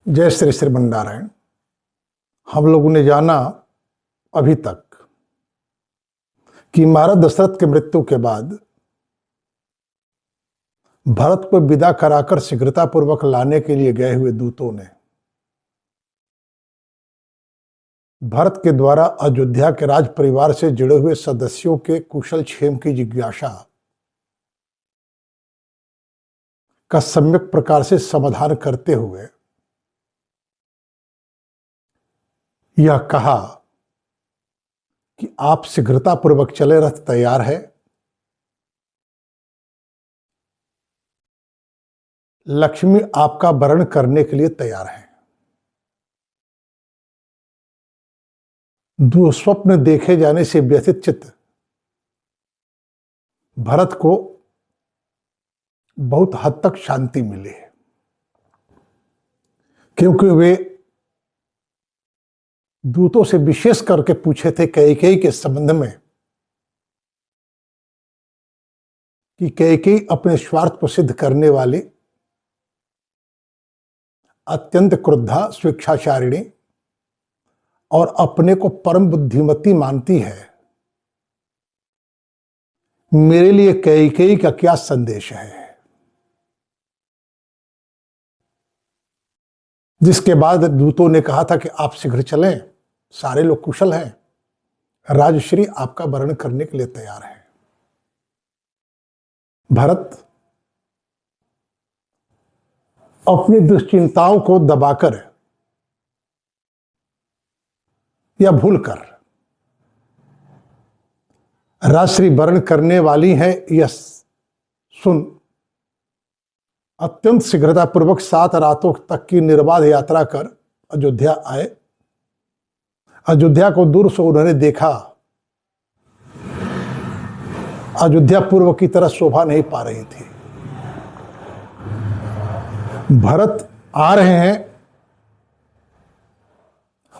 जय श्री श्रीमन्नारायण। हम लोगों ने जाना अभी तक कि महाराज दशरथ के मृत्यु के बाद भरत को विदा कराकर शीघ्रतापूर्वक लाने के लिए गए हुए दूतों ने भरत के द्वारा अयोध्या के राज परिवार से जुड़े हुए सदस्यों के कुशल क्षेम की जिज्ञासा का सम्यक प्रकार से समाधान करते हुए यह कहा कि आप शीघ्रतापूर्वक चले, रथ तैयार है। लक्ष्मी आपका वरण करने के लिए तैयार है। दुस्वप्न देखे जाने से व्यथित चित्त भरत को बहुत हद तक शांति मिली है, क्योंकि वे दूतों से विशेष करके पूछे थे कैकेयी के संबंध में कि कैकेयी अपने स्वार्थ को सिद्ध करने वाली अत्यंत क्रुद्धा, स्वेच्छाचारिणी और अपने को परम बुद्धिमती मानती है। मेरे लिए कैकेयी का क्या संदेश है? जिसके बाद दूतों ने कहा था कि आप शीघ्र चलें, सारे लोग कुशल हैं, राजश्री आपका वरण करने के लिए तैयार है। भरत अपनी दुश्चिंताओं को दबाकर या भूलकर राजश्री वरण करने वाली है यह सुन अत्यंत शीघ्रतापूर्वक 7 रातों तक की निर्बाध यात्रा कर अयोध्या आए। अयोध्या को दूर से उन्होंने देखा। अयोध्या पूर्व की तरह शोभा नहीं पा रही थी। भरत आ रहे हैं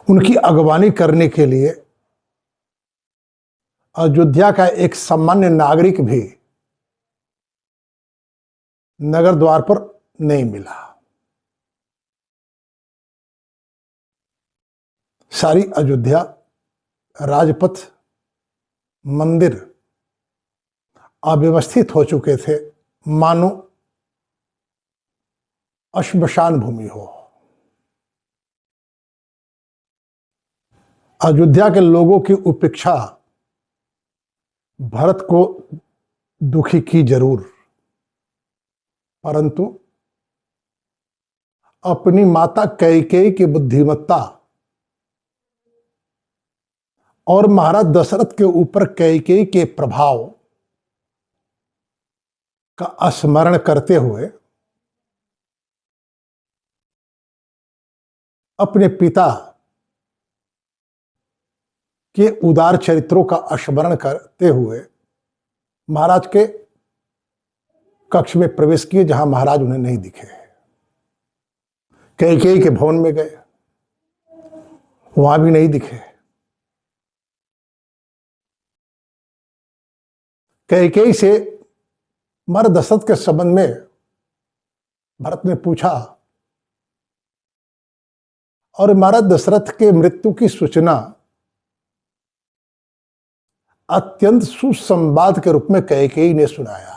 उनकी अगवानी करने के लिए। अयोध्या का एक सामान्य नागरिक भी नगर द्वार पर नहीं मिला। सारी अयोध्या, राजपथ, मंदिर अव्यवस्थित हो चुके थे, मानो श्मशान भूमि हो। अयोध्या के लोगों की उपेक्षा भरत को दुखी की जरूर, परंतु अपनी माता कैकेयी की बुद्धिमत्ता और महाराज दशरथ के ऊपर कैकेयी के प्रभाव का स्मरण करते हुए अपने पिता के उदार चरित्रों का स्मरण करते हुए महाराज के कक्ष में प्रवेश किए, जहां महाराज उन्हें नहीं दिखे। कैकेयी के भवन में गए, वहां भी नहीं दिखे। कैकेयी से महाराज दशरथ के संबंध में भरत ने पूछा और महाराज दशरथ के मृत्यु की सूचना अत्यंत सुसंवाद के रूप में कैकेयी ने सुनाया।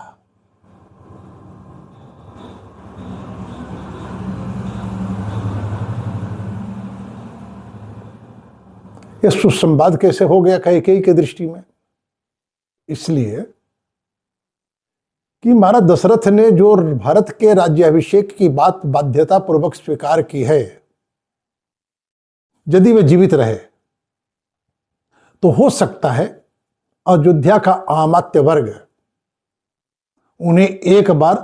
यह सुसंवाद कैसे हो गया कैकेयी की दृष्टि में? इसलिए कि महाराज दशरथ ने जो भरत के राज्याभिषेक की बात बाध्यता पूर्वक स्वीकार की है, यदि वे जीवित रहे तो हो सकता है अयोध्या का आमात्य वर्ग उन्हें एक बार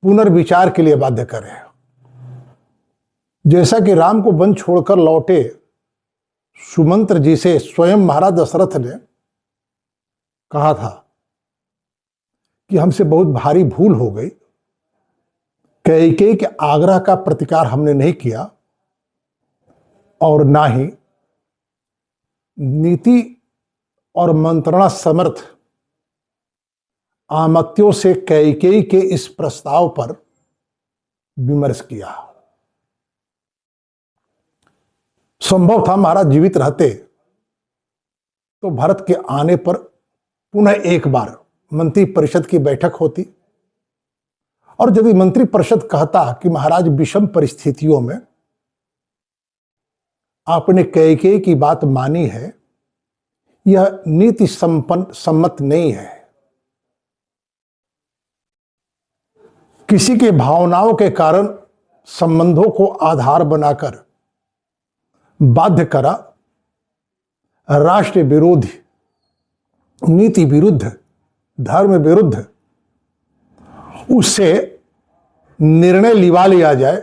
पुनर्विचार के लिए बाध्य करे। जैसा कि राम को वन छोड़कर लौटे सुमंत्र जी से स्वयं महाराज दशरथ ने कहा था कि हमसे बहुत भारी भूल हो गई, कैकेयी के आग्रह का प्रतिकार हमने नहीं किया और ना ही नीति और मंत्रणा समर्थ आमत्यों से कैकेयी के इस प्रस्ताव पर विमर्श किया। संभव था महाराज जीवित रहते तो भरत के आने पर पुनः एक बार मंत्री परिषद की बैठक होती, और यदि मंत्री परिषद कहता कि महाराज विषम परिस्थितियों में आपने कैकेयी की बात मानी है, यह नीति सम्मत नहीं है, किसी के भावनाओं के कारण संबंधों को आधार बनाकर बाध्य करा, राष्ट्र विरोधी, नीति विरुद्ध, धर्म विरुद्ध उससे निर्णय लिवा लिया जाए,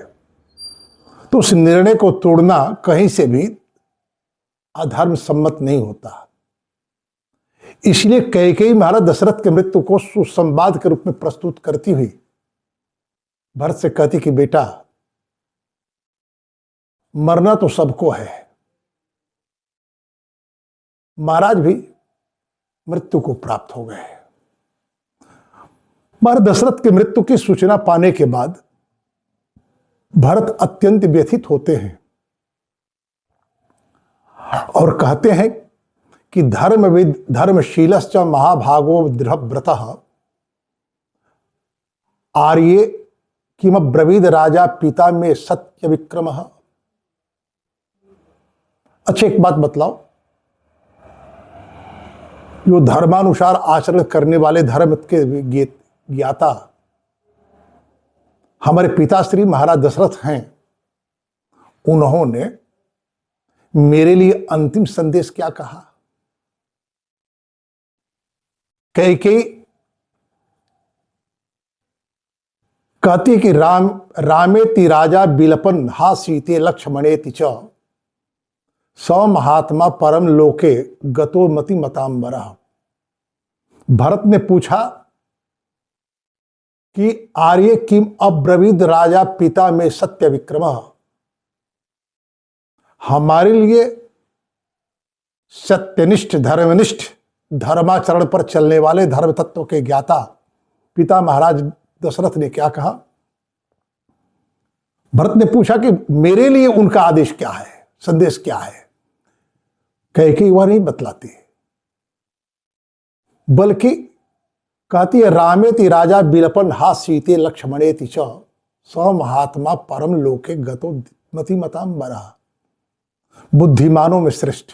तो उस निर्णय को तोड़ना कहीं से भी अधर्म सम्मत नहीं होता। इसलिए कैकेयी महाराज दशरथ के मृत्यु को सुसंवाद के रूप में प्रस्तुत करती हुई भरत से कहती कि बेटा, मरना तो सबको है, महाराज भी मृत्यु को प्राप्त हो गए। महाराज दशरथ के मृत्यु की सूचना पाने के बाद भरत अत्यंत व्यथित होते हैं और कहते हैं कि धर्मविद धर्मशीलश्च महाभागो दृढ़व्रतः आर्ये किमब्रवीद राजा पिता में सत्य विक्रम। अच्छा, एक बात बतलाओ, जो धर्मानुसार आचरण करने वाले धर्म के ज्ञाता हमारे पिताश्री महाराज दशरथ हैं, उन्होंने मेरे लिए अंतिम संदेश क्या कहा? कैकेयी कहती कि रामेति राजा बिलपन हा सीते लक्ष्मणेति च स महात्मा परम लोके गतो मति मतांबरः। भरत ने पूछा कि आर्य किम अब्रवीद राजा पिता में सत्य विक्रम। हमारे लिए सत्यनिष्ठ, धर्मनिष्ठ, धर्माचरण पर चलने वाले धर्म तत्व के ज्ञाता पिता महाराज दशरथ ने क्या कहा? भरत ने पूछा कि मेरे लिए उनका आदेश क्या है, संदेश क्या है? कैकेयी वह नहीं बतलाती, बल्कि कहती है रामेति राजा बिलपन हा सीते लक्ष्मणेति च स महात्मा परम लोके गतो मति मतांबरः। बुद्धिमानों में श्रेष्ठ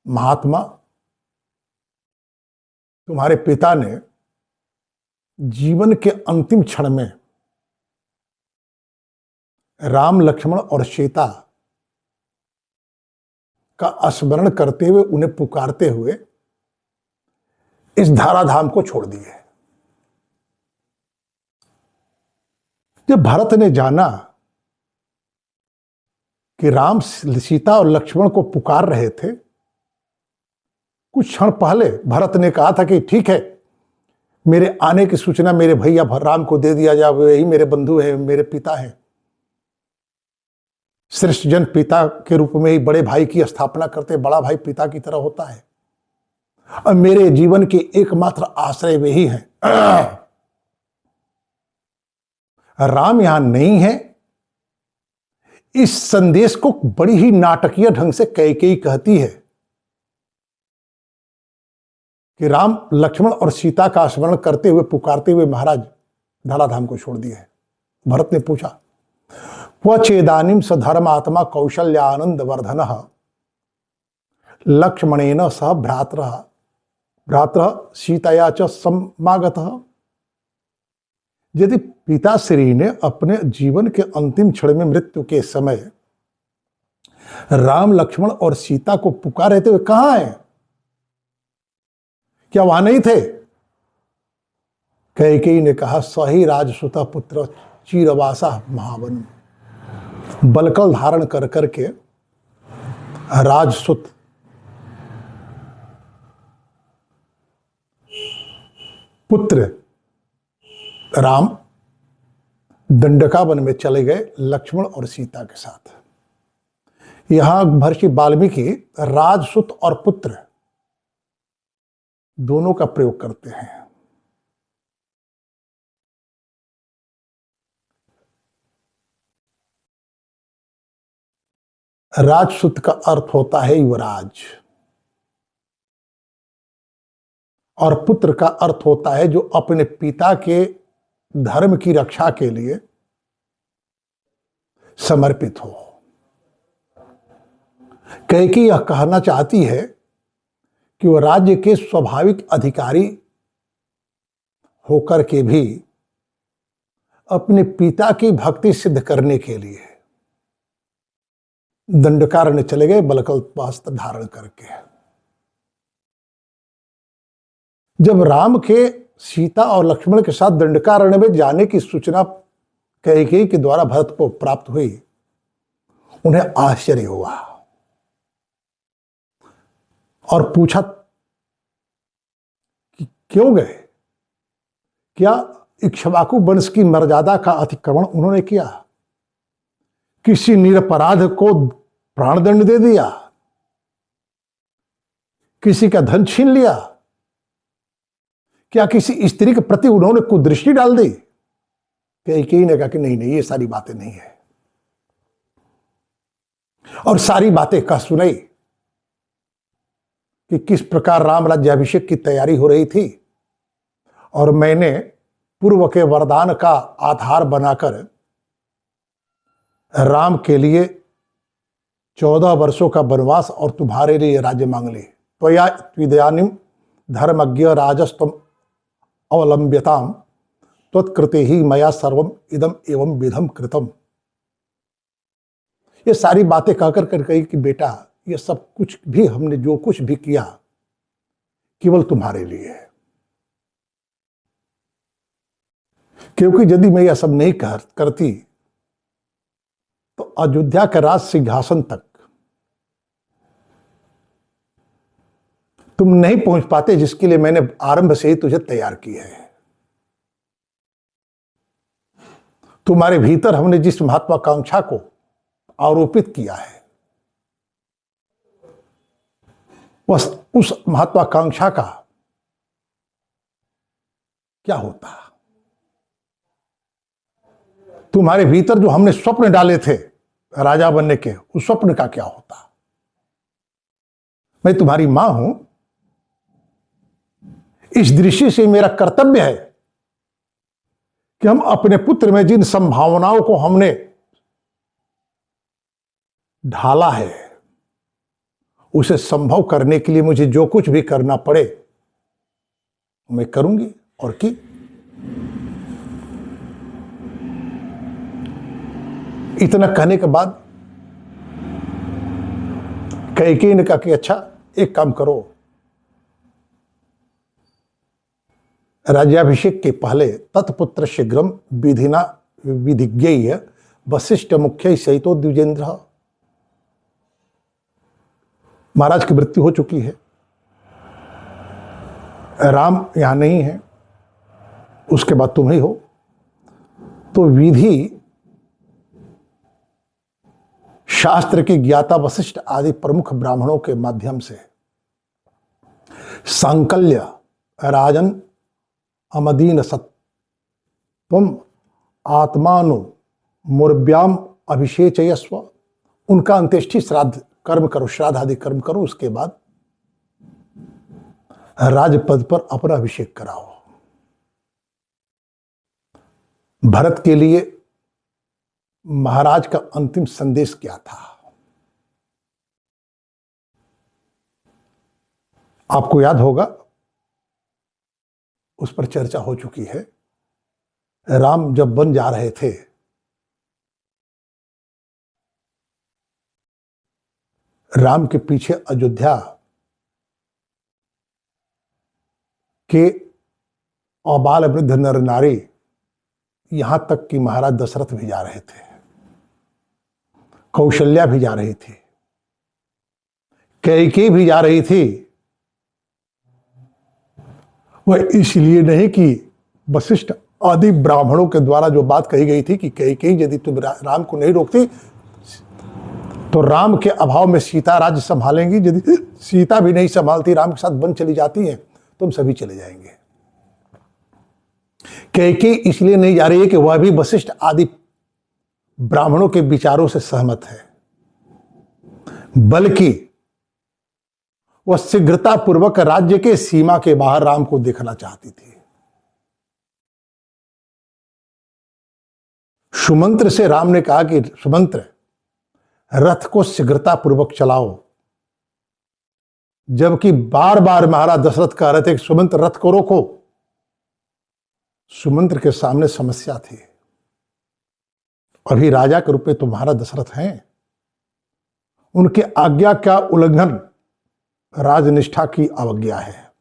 महात्मा तुम्हारे पिता ने जीवन के अंतिम क्षण में राम, लक्ष्मण और सीता का स्मरण करते हुए, उन्हें पुकारते हुए इस धराधाम को छोड़ दिए। जब भरत ने जाना कि राम, सीता और लक्ष्मण को पुकार रहे थे, कुछ क्षण पहले भरत ने कहा था कि ठीक है, मेरे आने की सूचना मेरे भैया राम को दे दिया जाए, वही मेरे बंधु हैं, मेरे पिता हैं। श्रेष्ठ जन पिता के रूप में ही बड़े भाई की स्थापना करते, बड़ा भाई पिता की तरह होता है, और मेरे जीवन के एकमात्र आश्रय वे ही हैं। राम यहां नहीं है। इस संदेश को बड़ी ही नाटकीय ढंग से कैकेयी कहती है कि राम, लक्ष्मण और सीता का स्मरण करते हुए, पुकारते हुए महाराज धराधाम को छोड़ दिए। भरत ने पूछा, क्वचेदानीम सधर्मात्मा कौशल्यानंद वर्धन लक्ष्मणेन सह भ्रातृ सीतया च समागतः। यदि पिताश्री ने अपने जीवन के अंतिम क्षण में, मृत्यु के समय राम, लक्ष्मण और सीता को पुकारे थे, वे कहां हैं? क्या वहां नहीं थे? कैकेयी ने कहा, सही राजसुता पुत्र चीरवासा महावन। बलकल धारण कर करके राजसुत पुत्र राम दंडकावन में चले गए लक्ष्मण और सीता के साथ। यहां महर्षि वाल्मीकि राजसुत और पुत्र दोनों का प्रयोग करते हैं। राजसूत का अर्थ होता है युवराज, और पुत्र का अर्थ होता है जो अपने पिता के धर्म की रक्षा के लिए समर्पित हो। कैकेयी यह कहना चाहती है कि वह राज्य के स्वाभाविक अधिकारी होकर के भी अपने पिता की भक्ति सिद्ध करने के लिए दंडकारण्य चले गए, बलकल्पास्त्र धारण करके। जब राम के सीता और लक्ष्मण के साथ दंडकारण्य में जाने की सूचना कैकेयी के द्वारा भरत को प्राप्त हुई, उन्हें आश्चर्य हुआ और पूछा कि क्यों गए? क्या इक्ष्वाकु वंश की मर्यादा का अतिक्रमण उन्होंने किया? किसी निरपराध को प्राणदंड दे दिया? किसी का धन छीन लिया? क्या किसी स्त्री के प्रति उन्होंने कुदृष्टि डाल दी? कैकेयी ने कहा कि नहीं नहीं, ये सारी बातें नहीं है, और सारी बातें कह सुनाई कि किस प्रकार राम राज्याभिषेक की तैयारी हो रही थी, और मैंने पूर्व के वरदान का आधार बनाकर राम के लिए 14 वर्षों का वनवास और तुम्हारे लिए राज्य मांग ली। त्वया त्विदयानिम धर्मज्ञ राजस्त्वम अवलंब्यताम त्वत्कृते ही मया सर्वम इदम एवं विधम कृतम। ये सारी बातें कहकर कर कही कि बेटा, ये सब कुछ भी हमने जो कुछ भी किया केवल तुम्हारे लिए है, क्योंकि यदि मैं यह सब नहीं करती तो अयोध्या के राज सिंहासन तक तुम नहीं पहुंच पाते, जिसके लिए मैंने आरंभ से ही तुझे तैयार किया है। तुम्हारे भीतर हमने जिस महत्वाकांक्षा को आरोपित किया है, बस उस महत्वाकांक्षा का क्या होता? तुम्हारे भीतर जो हमने स्वप्न डाले थे राजा बनने के, उस स्वप्न का क्या होता? मैं तुम्हारी मां हूं, इस दृष्टि से मेरा कर्तव्य है कि हम अपने पुत्र में जिन संभावनाओं को हमने ढाला है, उसे संभव करने के लिए मुझे जो कुछ भी करना पड़े मैं करूंगी। और की इतना कहने के बाद कैकेयी ने कहा कि अच्छा, एक काम करो, राज्याभिषेक के पहले तत्पुत्र शीघ्रम विधिना विधिज्ञेय वशिष्ठ मुख्य सहितो द्विजेंद्र। महाराज की मृत्यु हो चुकी है, राम यहां नहीं है, उसके बाद तुम ही हो, तो विधि शास्त्र के ज्ञाता वशिष्ठ आदि प्रमुख ब्राह्मणों के माध्यम से सांकल्य राजन अमदीन सत्वम आत्मानु मुर्व्याम अभिषेचयस्व, उनका अंत्येष्टि श्राद्ध कर्म करो, श्राद्ध आदि कर्म करो, उसके बाद राजपद पर अपना अभिषेक कराओ। भरत के लिए महाराज का अंतिम संदेश क्या था? आपको याद होगा, उस पर चर्चा हो चुकी है। राम जब वन जा रहे थे, राम के पीछे अयोध्या के अबाल वृद्ध नर नारी, यहां तक कि महाराज दशरथ भी जा रहे थे, कौशल्या भी जा रही थी, कैकेयी भी जा रही थी। वह इसलिए नहीं कि वशिष्ठ आदि ब्राह्मणों के द्वारा जो बात कही गई थी कि कैकेयी यदि तुम राम को नहीं रोकती तो राम के अभाव में सीता राज्य संभालेंगी, यदि सीता भी नहीं संभालती, राम के साथ वन चली जाती हैं, तुम सभी चले जाएंगे। कैकेयी इसलिए नहीं जा रही है कि वह भी वशिष्ठ आदि ब्राह्मणों के विचारों से सहमत है। बल्कि वह शीघ्रतापूर्वक राज्य के सीमा के बाहर राम को देखना चाहती थी। सुमंत्र से राम ने कहा कि सुमंत्र, रथ को शीघ्रतापूर्वक चलाओ, जबकि बार बार महाराज दशरथ कह रहे थे कि सुमंत्र रथ को रोको। सुमंत्र के सामने समस्या थी। अभी राजा के रूप में तो महाराज दशरथ हैं, उनके आज्ञा का उल्लंघन राजनिष्ठा की अवज्ञा है।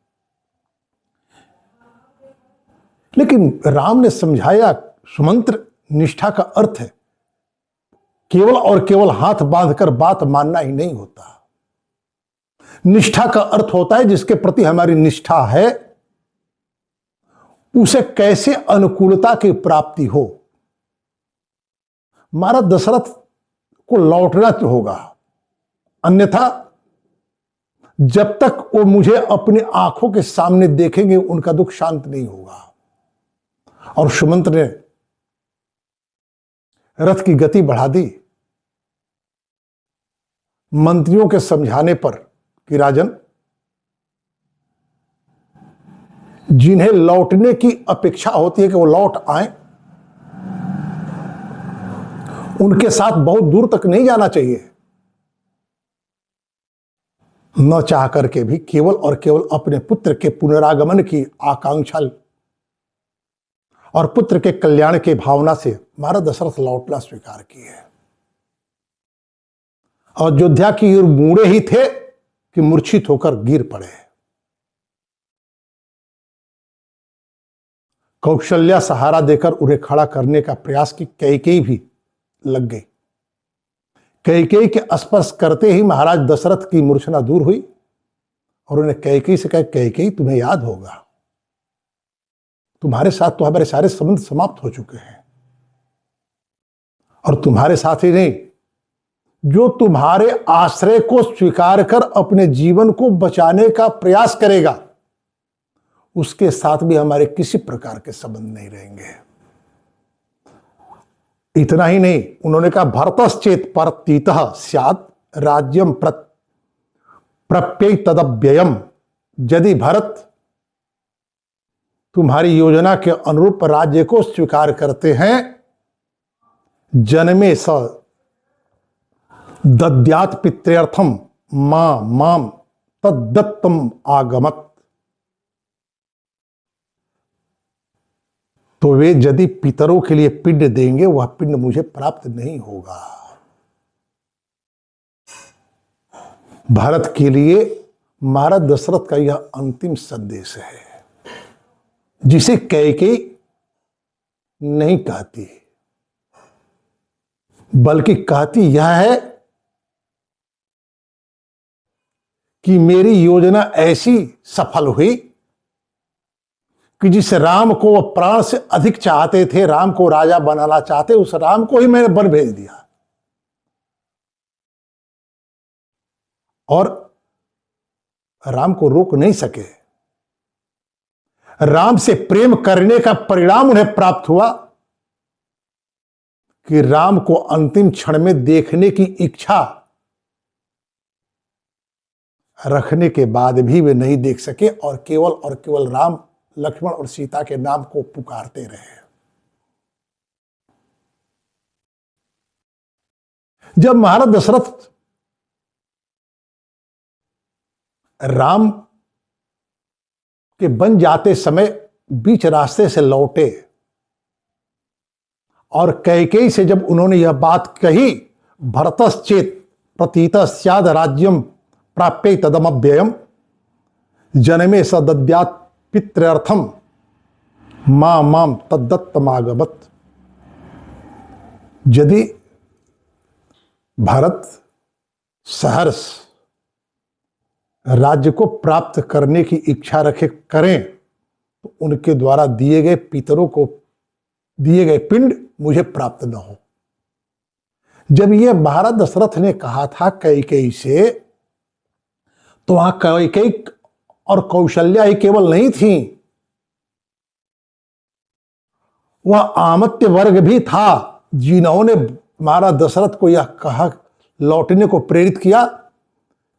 लेकिन राम ने समझाया, सुमंत्र, निष्ठा का अर्थ है केवल और केवल हाथ बांधकर बात मानना ही नहीं होता। निष्ठा का अर्थ होता है जिसके प्रति हमारी निष्ठा है उसे कैसे अनुकूलता की प्राप्ति हो। महाराज दशरथ को लौटना तो होगा, अन्यथा जब तक वो मुझे अपनी आंखों के सामने देखेंगे उनका दुख शांत नहीं होगा। और सुमंत्र ने रथ की गति बढ़ा दी, मंत्रियों के समझाने पर कि राजन, जिन्हें लौटने की अपेक्षा होती है कि वो लौट आए, उनके साथ बहुत दूर तक नहीं जाना चाहिए। न चाह करके भी केवल और केवल अपने पुत्र के पुनरागमन की आकांक्षा और पुत्र के कल्याण के भावना से महाराज दशरथ लौटना स्वीकार किए। अयोध्या की ओर मुड़े ही थे कि मूर्छित होकर गिर पड़े। कौशल्या सहारा देकर उन्हें खड़ा करने का प्रयास की कैकेयी भी लग गई। कैकेयी के स्पर्श करते ही महाराज दशरथ की मूर्छना दूर हुई और उन्हें कैकेयी से कहा, कैकेयी, तुम्हें याद होगा तुम्हारे साथ तो हमारे सारे संबंध समाप्त हो चुके हैं, और तुम्हारे साथ ही नहीं, जो तुम्हारे आश्रय को स्वीकार कर अपने जीवन को बचाने का प्रयास करेगा उसके साथ भी हमारे किसी प्रकार के संबंध नहीं रहेंगे। इतना ही नहीं, उन्होंने कहा, भरतश्चेत परतीतः स्यात् राज्यम प्रप्यय तदव्ययम। यदि भरत तुम्हारी योजना के अनुरूप राज्य को स्वीकार करते हैं, जन्मे स दद्यात् पितृर्थम माम तद्दत्तम आगमत्। तो वे यदि पितरों के लिए पिंड देंगे, वह पिंड मुझे प्राप्त नहीं होगा। भारत के लिए महाराज दशरथ का यह अंतिम संदेश है, जिसे कैकेयी नहीं कहती, बल्कि कहती यह है कि मेरी योजना ऐसी सफल हुई कि जिस राम को वह प्राण से अधिक चाहते थे, राम को राजा बनाना चाहते, उस राम को ही मैंने वन भेज दिया। और राम को रोक नहीं सके। राम से प्रेम करने का परिणाम उन्हें प्राप्त हुआ कि राम को अंतिम क्षण में देखने की इच्छा रखने के बाद भी वे नहीं देख सके और केवल राम, लक्ष्मण और सीता के नाम को पुकारते रहे। जब महाराज दशरथ राम के बन जाते समय बीच रास्ते से लौटे और कैकेयी से जब उन्होंने यह बात कही, भरतश्चेत प्रतीतः स्याद् राज्यम प्राप्यय तदमव्ययम जन्मे स दद्यात् पितृर्थम माम तद्दत्तमागमत्। यदि भारत सहर्ष राज्य को प्राप्त करने की इच्छा रखे करें तो उनके द्वारा दिए गए पितरों को दिए गए पिंड मुझे प्राप्त न हो। जब यह महाराज दशरथ ने कहा था कैकेयी से, तो वहां कैकेयी और कौशल्या ही केवल नहीं थी, वह आमत्य वर्ग भी था जिन्होंने महाराज दशरथ को यह कहा, लौटने को प्रेरित किया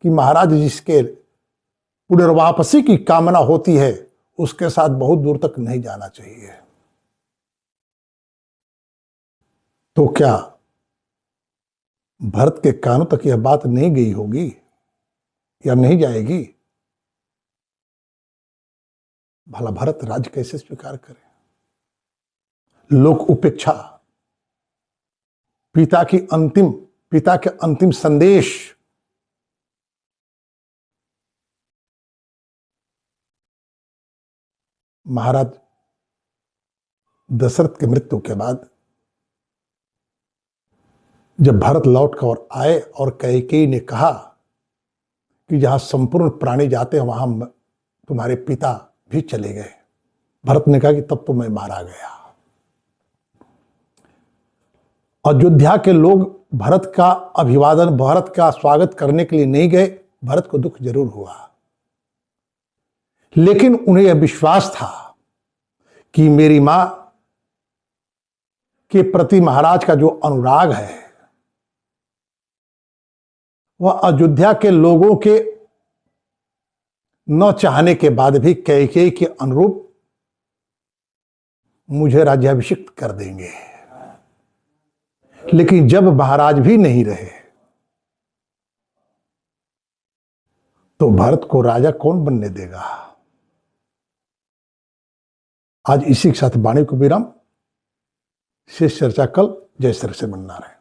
कि महाराज जिसके पुनर्वापसी की कामना होती है उसके साथ बहुत दूर तक नहीं जाना चाहिए। तो क्या भरत के कानों तक यह बात नहीं गई होगी या नहीं जाएगी? भला भरत राज्य कैसे स्वीकार करे? लोक उपेक्षा, पिता के अंतिम संदेश महाराज दशरथ की मृत्यु के बाद जब भरत लौट कर आए और कैकेयी ने कहा कि जहां संपूर्ण प्राणी जाते हैं वहां तुम्हारे पिता भी चले गए, भरत ने कहा कि तब तो मैं मारा गया। अयोध्या के लोग भरत का अभिवादन, भरत का स्वागत करने के लिए नहीं गए। भरत को दुख जरूर हुआ, लेकिन उन्हें यह विश्वास था कि मेरी मां के प्रति महाराज का जो अनुराग है वह अयोध्या के लोगों के न चाहने के बाद भी कैकेयी के अनुरूप मुझे राज्याभिषिक्त कर देंगे। लेकिन जब महाराज भी नहीं रहे तो भरत को राजा कौन बनने देगा? आज इसी के साथ वाणी को विराम। शेष चर्चा कल। जय श्री कृष्ण।